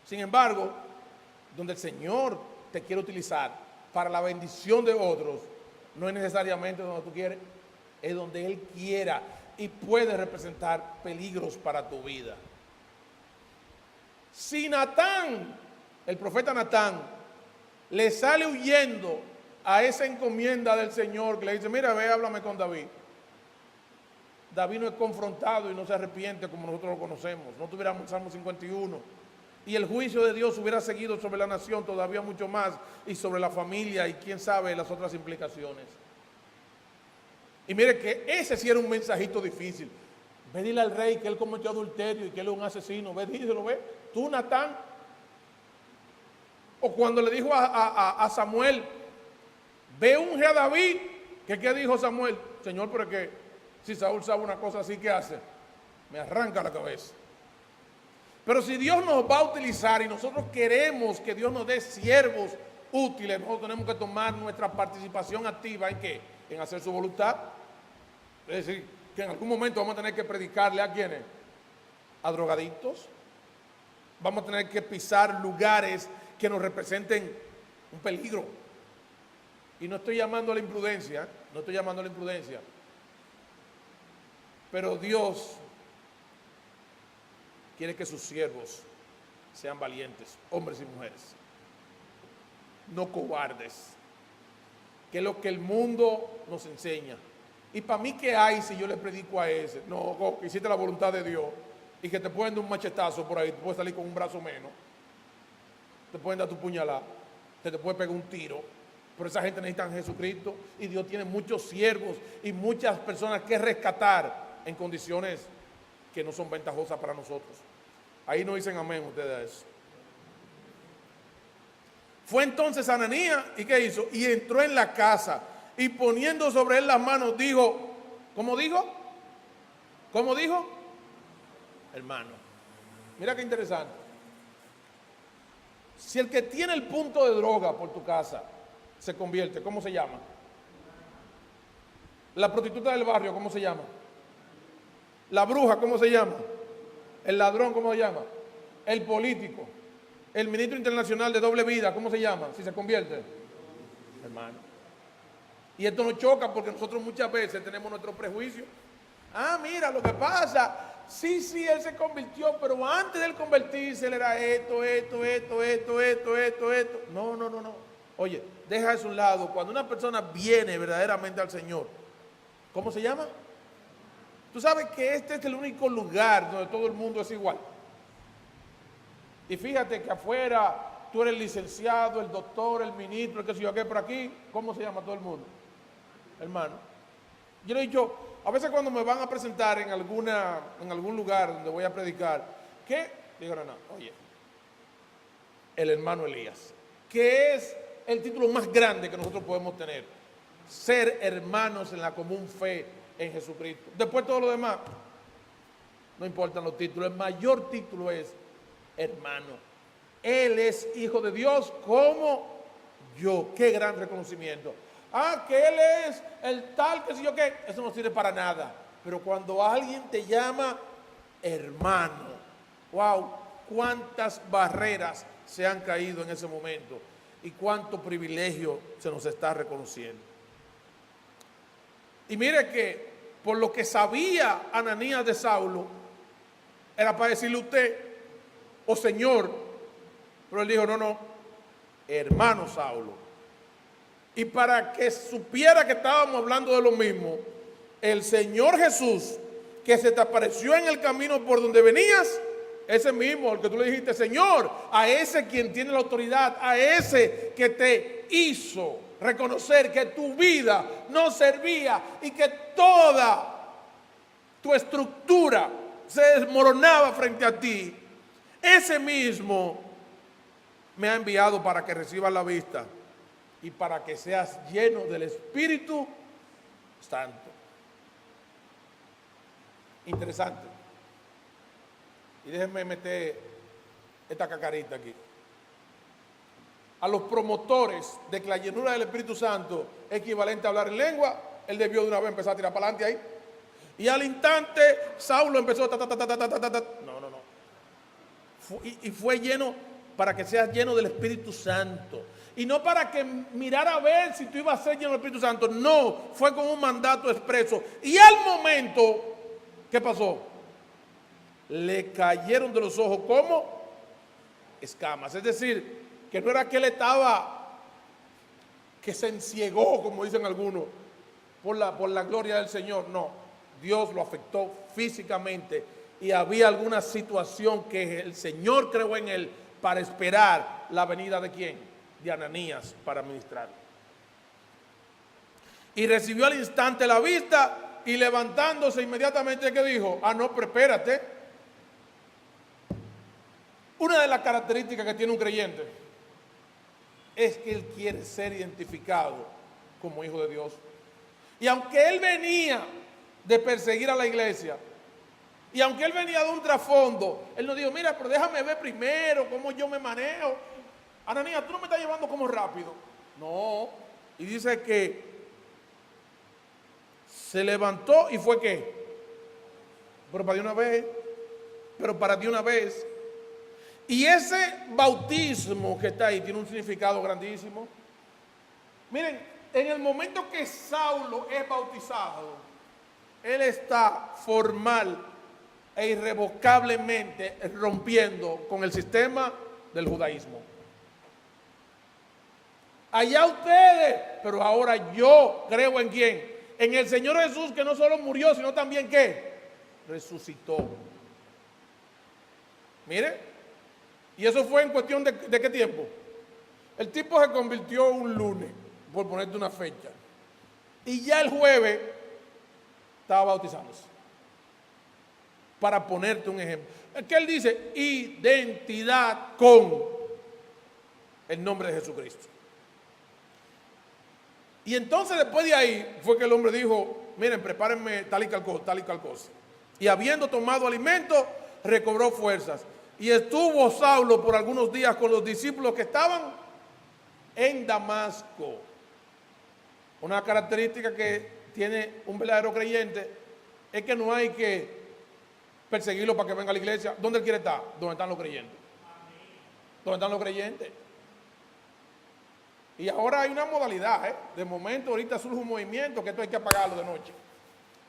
Sin embargo, donde el Señor te quiere utilizar para la bendición de otros, no es necesariamente donde tú quieres, es donde Él quiera y puede representar peligros para tu vida. Si Natán, el profeta Natán, le sale huyendo a esa encomienda del Señor que le dice, mira, ve, háblame con David. David no es confrontado y no se arrepiente como nosotros lo conocemos. No tuviéramos Salmo 51. Y el juicio de Dios hubiera seguido sobre la nación todavía mucho más y sobre la familia y quién sabe las otras implicaciones. Y mire que ese sí era un mensajito difícil. Ve, dile al rey que él cometió adulterio y que él es un asesino. Ve, díselo, ve. Tú, Natán. O cuando le dijo a Samuel, ve, unge a David. ¿Qué dijo Samuel? Señor, pero es que si Saúl sabe una cosa así, ¿qué hace? Me arranca la cabeza. Pero si Dios nos va a utilizar y nosotros queremos que Dios nos dé siervos útiles, nosotros tenemos que tomar nuestra participación activa en ¿qué? En hacer su voluntad. Es decir, que en algún momento vamos a tener que predicarle a quienes, a drogadictos. Vamos a tener que pisar lugares que nos representen un peligro. Y no estoy llamando a la imprudencia, pero Dios quiere que sus siervos sean valientes, hombres y mujeres, no cobardes, que es lo que el mundo nos enseña. Y para mí, ¿qué hay si yo le predico a ese? No, que hiciste la voluntad de Dios y que te pueden dar un machetazo por ahí, te puedes salir con un brazo menos, te pueden dar tu puñalada, te puede pegar un tiro. Pero esa gente necesita a Jesucristo y Dios tiene muchos siervos y muchas personas que rescatar en condiciones que no son ventajosas para nosotros. Ahí no dicen amén ustedes a eso. Fue entonces Ananías, ¿y qué hizo? Y entró en la casa y poniendo sobre él las manos dijo, ¿cómo dijo? ¿Cómo dijo? Hermano, mira qué interesante. Si el que tiene el punto de droga por tu casa se convierte, ¿cómo se llama? La prostituta del barrio, ¿cómo se llama? La bruja, ¿cómo se llama? El ladrón, ¿cómo se llama? El político, el ministro internacional de doble vida, ¿cómo se llama? Si se convierte, hermano. Y esto nos choca porque nosotros muchas veces tenemos nuestro prejuicio. Ah, mira, lo que pasa, sí, él se convirtió, pero antes de él convertirse, él era esto. No. Oye, deja eso a un lado. Cuando una persona viene verdaderamente al Señor, ¿cómo se llama? Tú sabes que este es el único lugar donde todo el mundo es igual. Y fíjate que afuera tú eres el licenciado, el doctor, el ministro, el que sé yo qué, por aquí, ¿cómo se llama todo el mundo? Hermano. Yo le he dicho, a veces cuando me van a presentar en algún lugar donde voy a predicar, ¿qué? Digo, no, oye, el hermano Elías, que es el título más grande que nosotros podemos tener, ser hermanos en la común fe en Jesucristo. Después todo lo demás, no importan los títulos, el mayor título es hermano. Él es hijo de Dios como yo. Qué gran reconocimiento. Ah, que él es el tal, que si yo qué, eso no sirve para nada. Pero cuando alguien te llama hermano, wow, cuántas barreras se han caído en ese momento y cuánto privilegio se nos está reconociendo. Y mire que por lo que sabía Ananías de Saulo, era para decirle usted, o Señor, pero él dijo, no, hermano Saulo. Y para que supiera que estábamos hablando de lo mismo, el Señor Jesús, que se te apareció en el camino por donde venías, ese mismo, el que tú le dijiste, Señor, a ese quien tiene la autoridad, a ese que te hizo reconocer que tu vida no servía y que toda tu estructura se desmoronaba frente a ti, ese mismo me ha enviado para que recibas la vista y para que seas lleno del Espíritu Santo. Interesante. Y déjenme meter esta cacarita aquí. A los promotores de que la llenura del Espíritu Santo es equivalente a hablar en lengua, él debió de una vez empezar a tirar para adelante ahí. Y al instante, Saulo empezó No. Y fue lleno para que seas lleno del Espíritu Santo. Y no para que mirara a ver si tú ibas a ser lleno del Espíritu Santo. No, fue con un mandato expreso. Y al momento, ¿qué pasó? Le cayeron de los ojos como escamas. Es decir, que no era que él estaba, que se enciegó, como dicen algunos, por la gloria del Señor. No, Dios lo afectó físicamente y había alguna situación que el Señor creó en él para esperar la venida de ¿quién? De Ananías para ministrar. Y recibió al instante la vista y levantándose inmediatamente, ¿qué dijo? Ah, no, pero espérate. Una de las características que tiene un creyente es que él quiere ser identificado como hijo de Dios. Y aunque él venía de perseguir a la iglesia, y aunque él venía de un trasfondo, él no dijo, mira, pero déjame ver primero cómo yo me manejo. Ananías, tú no me estás llevando como rápido. No. Y dice que Se levantó y fue ¿qué? Pero para de una vez. Pero para de una vez. Y ese bautismo que está ahí tiene un significado grandísimo. Miren, en el momento que Saulo es bautizado, él está formal e irrevocablemente rompiendo con el sistema del judaísmo. Allá ustedes, pero ahora yo creo en quién, en el Señor Jesús, que no solo murió, sino también ¿qué? Resucitó. Mire, y eso fue en cuestión de ¿qué tiempo? El tipo se convirtió un lunes, por ponerte una fecha, y ya el jueves estaba bautizándose. Para ponerte un ejemplo, es que él dice identidad con el nombre de Jesucristo. Y entonces después de ahí fue que el hombre dijo, miren, prepárenme tal y tal cosa. Y habiendo tomado alimento, recobró fuerzas. Y estuvo Saulo por algunos días con los discípulos que estaban en Damasco. Una característica que tiene un verdadero creyente es que no hay que perseguirlo para que venga a la iglesia. ¿Dónde él quiere estar? ¿Dónde están los creyentes? ¿Dónde están los creyentes? Y ahora hay una modalidad, de momento ahorita surge un movimiento que esto hay que apagarlo de noche,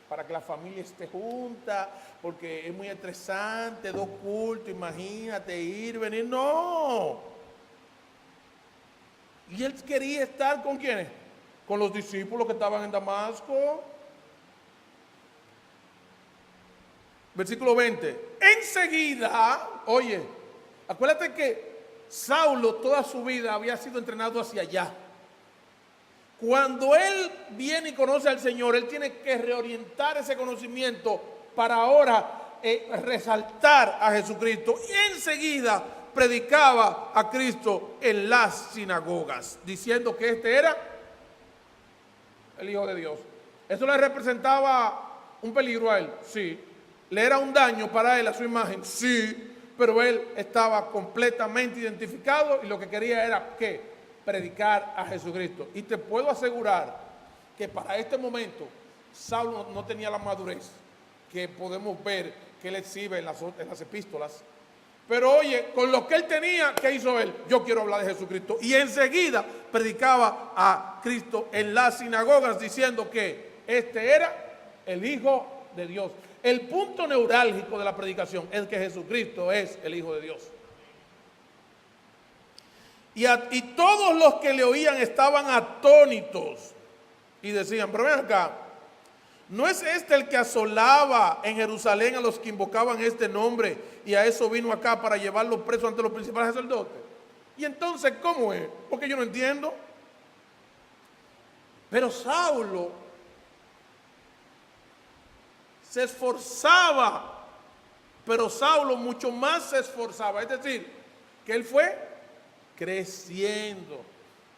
para que la familia esté junta, porque es muy estresante, 2 cultos, imagínate, ir, venir, no. Y él quería estar ¿con quiénes? Con los discípulos que estaban en Damasco. Versículo 20. Enseguida, oye, acuérdate que Saulo toda su vida había sido entrenado hacia allá. Cuando él viene y conoce al Señor, él tiene que reorientar ese conocimiento para ahora resaltar a Jesucristo. Y enseguida predicaba a Cristo en las sinagogas, diciendo que este era el Hijo de Dios. ¿Eso le representaba un peligro a él? Sí. ¿Le era un daño para él a su imagen? Sí. Pero él estaba completamente identificado y lo que quería era ¿qué? Predicar a Jesucristo. Y te puedo asegurar que para este momento Saulo no tenía la madurez que podemos ver que él exhibe en las epístolas. Pero oye, con lo que él tenía, ¿qué hizo él? Yo quiero hablar de Jesucristo. Y enseguida predicaba a Cristo en las sinagogas diciendo que este era el Hijo de Dios. El punto neurálgico de la predicación es que Jesucristo es el Hijo de Dios. Y todos los que le oían estaban atónitos y decían, pero ven acá, ¿no es este el que asolaba en Jerusalén a los que invocaban este nombre y a eso vino acá para llevarlos presos ante los principales sacerdotes? Y entonces, ¿cómo es? Porque yo no entiendo. Pero Saulo se esforzaba, pero Saulo mucho más se esforzaba, es decir, que él fue creciendo.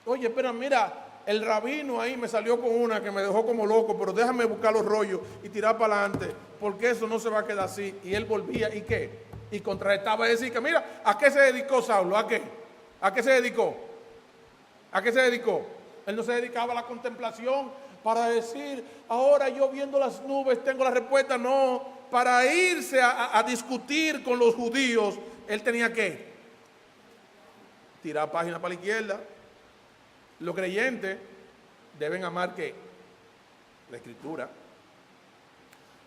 Oye, espera, mira, el rabino ahí me salió con una que me dejó como loco, pero déjame buscar los rollos y tirar para adelante, porque eso no se va a quedar así. Y él volvía, ¿y qué? Y contrarrestaba, es decir, que mira, ¿a qué se dedicó Saulo? ¿A qué? ¿A qué se dedicó? ¿A qué se dedicó? Él no se dedicaba a la contemplación, para decir, ahora yo viendo las nubes tengo la respuesta. No, para irse a discutir con los judíos, él tenía que tirar página para la izquierda. Los creyentes deben amar ¿qué? La Escritura.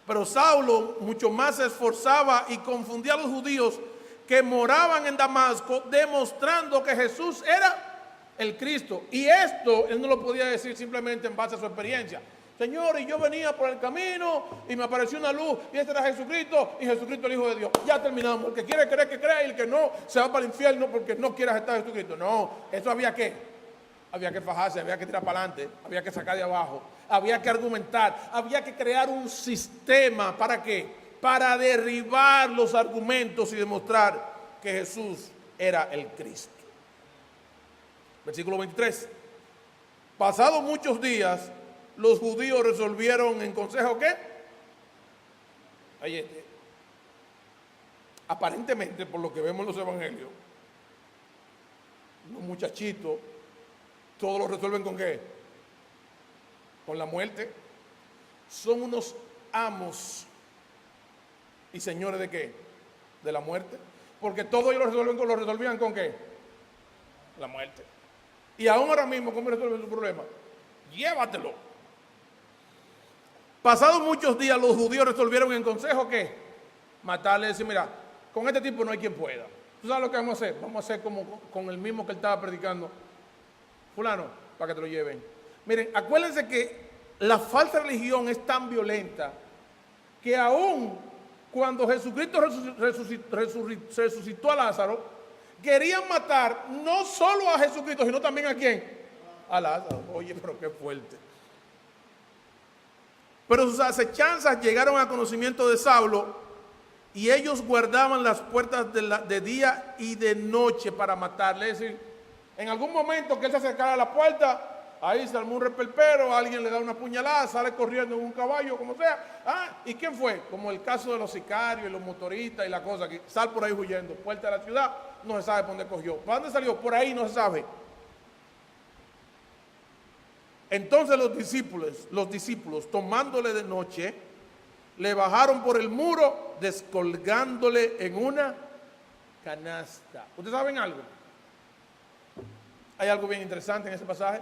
Pero Saulo mucho más se esforzaba y confundía a los judíos que moraban en Damasco, demostrando que Jesús era el Cristo. Y esto él no lo podía decir simplemente en base a su experiencia. Señor, y yo venía por el camino y me apareció una luz y este era Jesucristo y Jesucristo el Hijo de Dios. Ya terminamos. El que quiere creer que crea y el que no se va para el infierno porque no quiere aceptar a Jesucristo. No, eso había que fajarse, había que tirar para adelante, había que sacar de abajo, había que argumentar, había que crear un sistema. ¿Para qué? Para derribar los argumentos y demostrar que Jesús era el Cristo. Versículo 23. Pasados muchos días, los judíos resolvieron en consejo ¿qué? Oye, aparentemente, por lo que vemos en los evangelios, los muchachitos, todos lo resuelven ¿con qué? Con la muerte. son unos amos y señores ¿de qué? De la muerte. Porque todo ellos lo resolvían ¿con qué? La muerte. Y aún ahora mismo, ¿cómo resuelven su problema? Llévatelo. Pasados muchos días, los judíos resolvieron en consejo ¿qué? Matarle y decir, mira, con este tipo no hay quien pueda. ¿Tú sabes lo que vamos a hacer? Vamos a hacer como con el mismo que él estaba predicando. Fulano, para que te lo lleven. Miren, acuérdense que la falsa religión es tan violenta que aún cuando Jesucristo resucitó a Lázaro, querían matar no solo a Jesucristo, sino también ¿a quién? A Lázaro. Oye, pero qué fuerte. Pero sus acechanzas llegaron a conocimiento de Saulo y ellos guardaban las puertas de día y de noche para matarle. Es decir, en algún momento que él se acercara a la puerta, ahí se armó un repelpero, alguien le da una puñalada, sale corriendo en un caballo, como sea. ¿Y quién fue? Como el caso de los sicarios y los motoristas y la cosa, que sal por ahí huyendo, puerta de la ciudad, no se sabe por dónde cogió. ¿Para dónde salió? Por ahí no se sabe. Entonces los discípulos, tomándole de noche, le bajaron por el muro, descolgándole en una canasta. ¿Ustedes saben algo? Hay algo bien interesante en ese pasaje.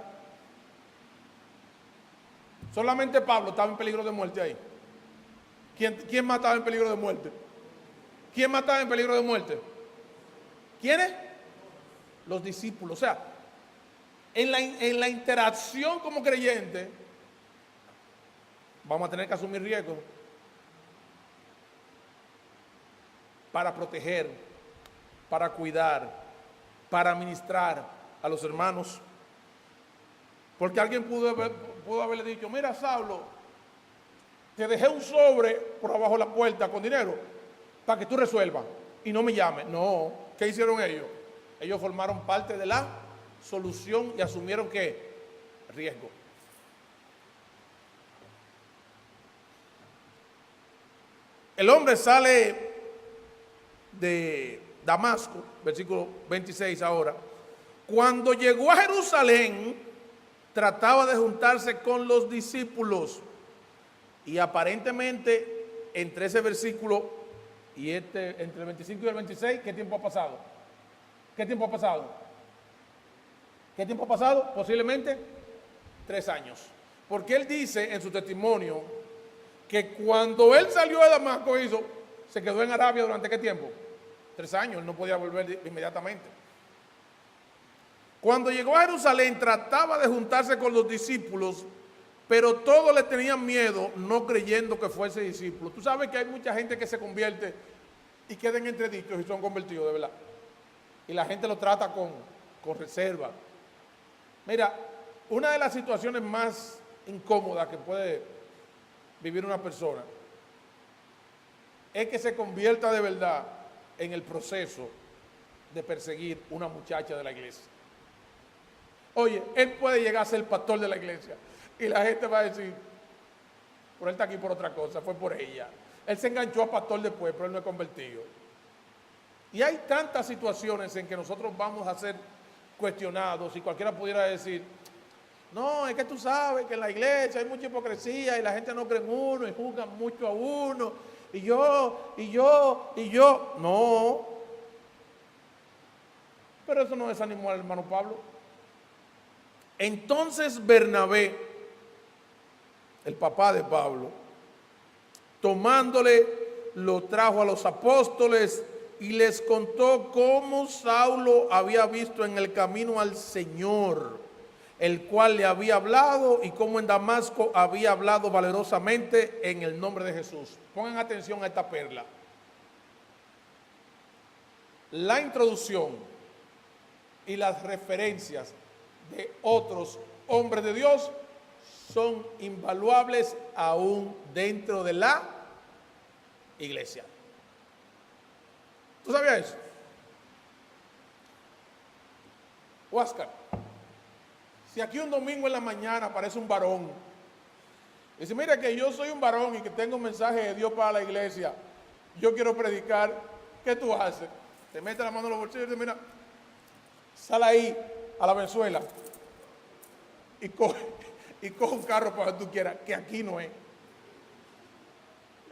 Solamente Pablo estaba en peligro de muerte ahí. ¿Quién más estaba en peligro de muerte? ¿Quién más estaba en peligro de muerte? ¿Quiénes? Los discípulos. O sea, en la interacción como creyente, vamos a tener que asumir riesgos para proteger, para cuidar, para ministrar a los hermanos. Porque alguien pudo haberle dicho, mira Saulo, te dejé un sobre por abajo de la puerta con dinero para que tú resuelvas y no me llames. No, ¿qué hicieron ellos? Ellos formaron parte de la solución y asumieron ¿qué? Riesgo. El hombre sale de Damasco, versículo 26 ahora. Cuando llegó a Jerusalén, trataba de juntarse con los discípulos. Y aparentemente, entre ese versículo y entre el 25 y el 26, ¿qué tiempo ha pasado? ¿Qué tiempo ha pasado? ¿Qué tiempo ha pasado? Posiblemente 3 años. Porque él dice en su testimonio que cuando él salió de Damasco, se quedó en Arabia durante ¿qué tiempo? 3 años, él no podía volver inmediatamente. Cuando llegó a Jerusalén trataba de juntarse con los discípulos, pero todos le tenían miedo, no creyendo que fuese discípulo. Tú sabes que hay mucha gente que se convierte y quedan entredichos y son convertidos de verdad. Y la gente lo trata con reserva. Mira, una de las situaciones más incómodas que puede vivir una persona es que se convierta de verdad en el proceso de perseguir una muchacha de la iglesia. Oye, él puede llegar a ser pastor de la iglesia y la gente va a decir, pero él está aquí por otra cosa, fue por ella. Él se enganchó a pastor después, pero él no es convertido. Y hay tantas situaciones en que nosotros vamos a ser cuestionados y cualquiera pudiera decir, no, es que tú sabes que en la iglesia hay mucha hipocresía y la gente no cree en uno y juzgan mucho a uno y yo. No. Pero eso no desanimó al hermano Pablo. Entonces Bernabé, el papá de Pablo, tomándole, lo trajo a los apóstoles y les contó cómo Saulo había visto en el camino al Señor, el cual le había hablado, y cómo en Damasco había hablado valerosamente en el nombre de Jesús. Pongan atención a esta perla. La introducción y las referencias de otros hombres de Dios son invaluables aún dentro de la iglesia. ¿Tú sabías eso? Huáscar, si aquí un domingo en la mañana aparece un varón y dice, mira que yo soy un varón y que tengo un mensaje de Dios para la iglesia, yo quiero predicar, ¿qué tú haces? Te metes la mano en los bolsillos y dices, mira, sal ahí a la Venezuela y coge un carro para donde tú quieras, que aquí no es.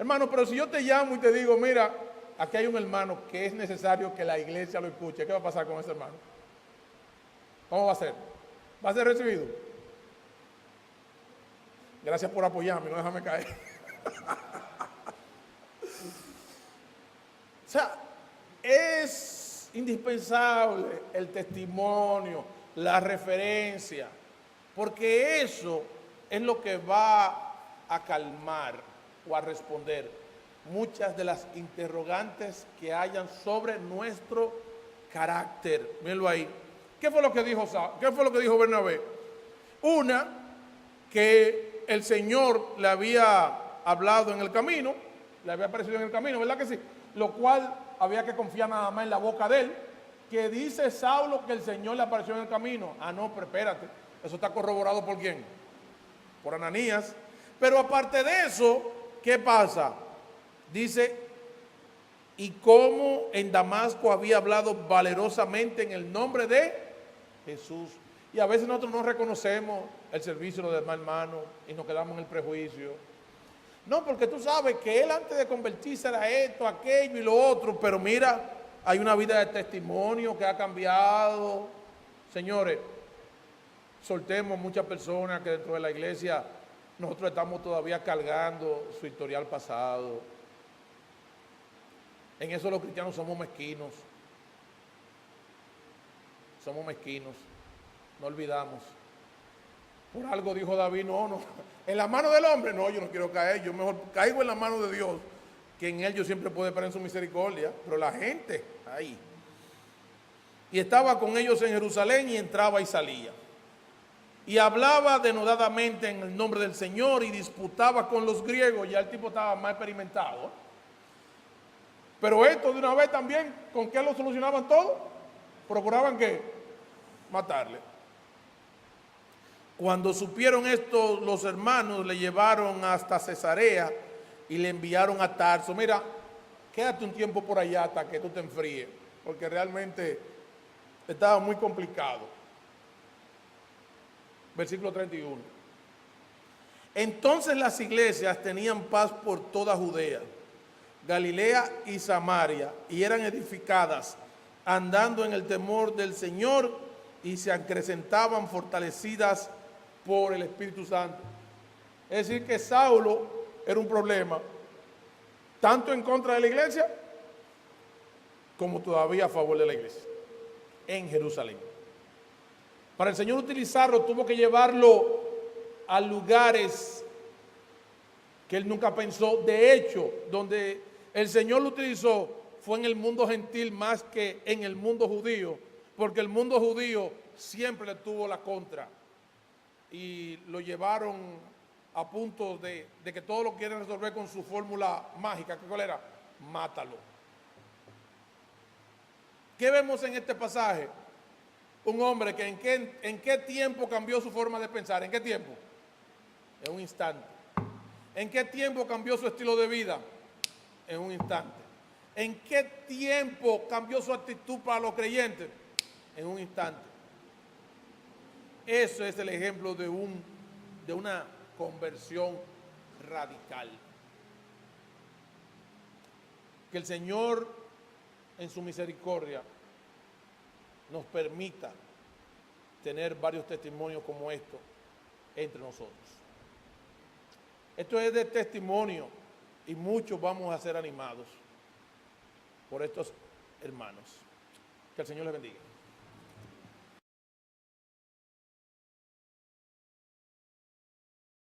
Hermano, pero si yo te llamo y te digo, mira, aquí hay un hermano que es necesario que la iglesia lo escuche, ¿qué va a pasar con ese hermano? ¿Cómo va a ser? ¿Va a ser recibido? Gracias por apoyarme, no déjame caer. O sea, es indispensable el testimonio, la referencia, porque eso es lo que va a calmar o a responder muchas de las interrogantes que hayan sobre nuestro carácter. Mírenlo ahí. ¿Qué fue lo que dijo Bernabé? Una, que el Señor le había hablado en el camino, le había aparecido en el camino, ¿verdad que sí? Lo cual había que confiar nada más en la boca de él, que dice Saulo que el Señor le apareció en el camino. Ah, no, pero espérate, eso está corroborado ¿por quién? Por Ananías. Pero aparte de eso, ¿qué pasa? Dice, y cómo en Damasco había hablado valerosamente en el nombre de Jesús. Y a veces nosotros no reconocemos el servicio de los demás hermanos y nos quedamos en el prejuicio. No, porque tú sabes que él antes de convertirse era esto, aquello y lo otro, pero mira, hay una vida de testimonio que ha cambiado. Señores, soltemos muchas personas que dentro de la iglesia nosotros estamos todavía cargando su historial pasado. En eso los cristianos somos mezquinos. Somos mezquinos. No olvidamos. Por algo dijo David, no, en la mano del hombre, no, yo no quiero caer, yo mejor caigo en la mano de Dios, que en él yo siempre puedo esperar en su misericordia, pero la gente, ahí. Y estaba con ellos en Jerusalén y entraba y salía. Y hablaba denodadamente en el nombre del Señor y disputaba con los griegos, ya el tipo estaba más experimentado. Pero esto de una vez también, ¿con qué lo solucionaban todo? Procuraban ¿qué? Matarle. Cuando supieron esto, los hermanos le llevaron hasta Cesarea y le enviaron a Tarso. Mira, quédate un tiempo por allá hasta que tú te enfríes, porque realmente estaba muy complicado. Versículo 31. Entonces las iglesias tenían paz por toda Judea, Galilea y Samaria, y eran edificadas, andando en el temor del Señor, y se acrecentaban fortalecidas por el Espíritu Santo. Es decir, que Saulo era un problema, tanto en contra de la iglesia, como todavía a favor de la iglesia, en Jerusalén. Para el Señor utilizarlo, tuvo que llevarlo a lugares que él nunca pensó. De hecho, donde el Señor lo utilizó fue en el mundo gentil más que en el mundo judío, porque el mundo judío siempre le tuvo la contra y lo llevaron a punto de que todo lo quieren resolver con su fórmula mágica. ¿Cuál era? Mátalo. ¿Qué vemos en este pasaje? Un hombre que en qué tiempo cambió su forma de pensar. ¿En qué tiempo? En un instante. ¿En qué tiempo cambió su estilo de vida? En un instante. ¿En qué tiempo cambió su actitud para los creyentes? En un instante. Eso es el ejemplo de una conversión radical. Que el Señor, en su misericordia, nos permita tener varios testimonios como estos entre nosotros. Esto es de testimonio y muchos vamos a ser animados por estos hermanos. Que el Señor les bendiga.